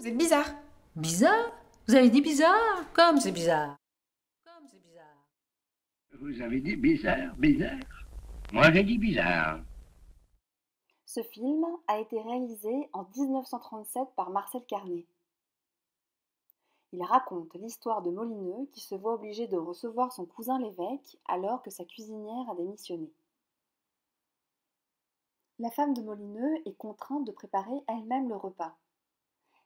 Vous êtes bizarre. Bizarre? Vous avez dit bizarre? Comme c'est bizarre. Comme c'est bizarre. Vous avez dit bizarre, bizarre. Moi j'ai dit bizarre. Ce film a été réalisé en 1937 par Marcel Carné. Il raconte l'histoire de Molineux qui se voit obligé de recevoir son cousin l'évêque alors que sa cuisinière a démissionné. La femme de Molineux est contrainte de préparer elle-même le repas.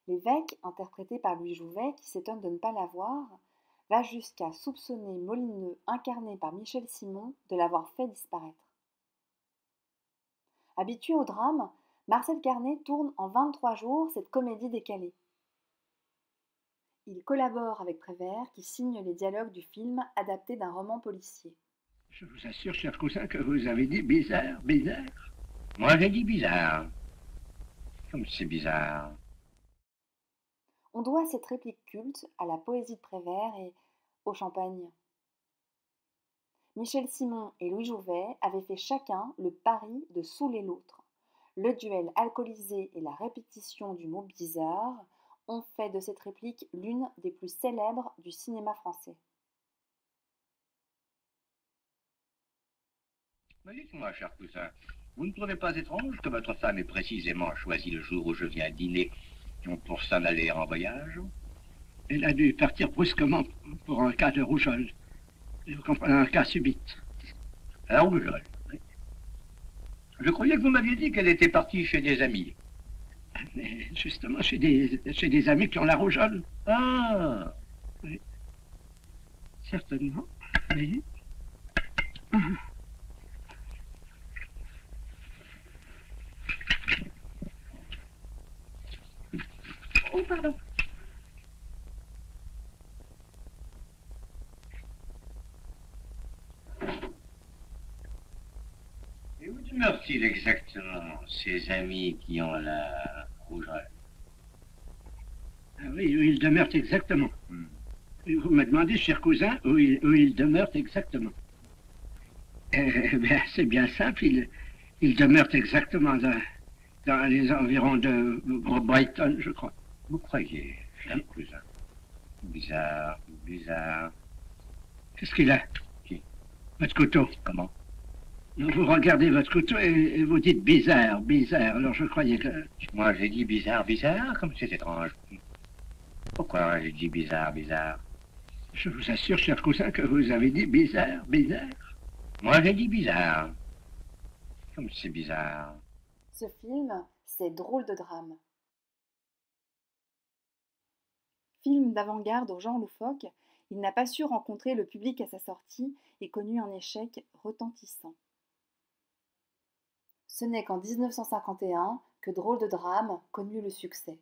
L'évêque, interprété par Louis Jouvet, qui s'étonne de ne pas la voir, va jusqu'à soupçonner Molineux, incarné par Michel Simon, de l'avoir fait disparaître. Habitué au drame, Marcel Carné tourne en 23 jours cette comédie décalée. Il collabore avec Prévert qui signe les dialogues du film adapté d'un roman policier. Je vous assure, cher cousin, que vous avez dit bizarre, bizarre. Moi j'ai dit bizarre. Comme c'est bizarre. On doit cette réplique culte à la poésie de Prévert et au champagne. Michel Simon et Louis Jouvet avaient fait chacun le pari de saouler l'autre. Le duel alcoolisé et la répétition du mot bizarre ont fait de cette réplique l'une des plus célèbres du cinéma français. Mais dites-moi, cher cousin, vous ne trouvez pas étrange que votre femme ait précisément choisi le jour où je viens dîner pour s'en aller en voyage? Elle a dû partir brusquement pour un cas de rougeole. Vous comprenez, un cas subite. La rougeole, oui. Je croyais que vous m'aviez dit qu'elle était partie chez des amis. Mais justement, chez des amis qui ont la rougeole. Ah, oui. Certainement, oui. Oh, pardon. Et où demeurent-ils exactement, ces amis qui ont la rougeole? Ah oui, où ils demeurent exactement. Vous me demandez, cher cousin, où ils demeurent exactement. Eh bien, c'est bien simple, ils demeurent exactement dans les environs de Brighton, je crois. Vous croyez, cher cousin? Bizarre, bizarre. Qu'est-ce qu'il a? Qui? Votre couteau. Comment? Vous regardez votre couteau et vous dites bizarre, bizarre. Alors je croyais que... Moi j'ai dit bizarre, bizarre, comme c'est étrange. Pourquoi j'ai dit bizarre, bizarre? Je vous assure, cher cousin, que vous avez dit bizarre, bizarre. Moi j'ai dit bizarre. Comme c'est bizarre. Ce film, c'est Drôle de drame. Film d'avant-garde au genre loufoque, il n'a pas su rencontrer le public à sa sortie et connut un échec retentissant. Ce n'est qu'en 1951 que Drôle de drame connut le succès.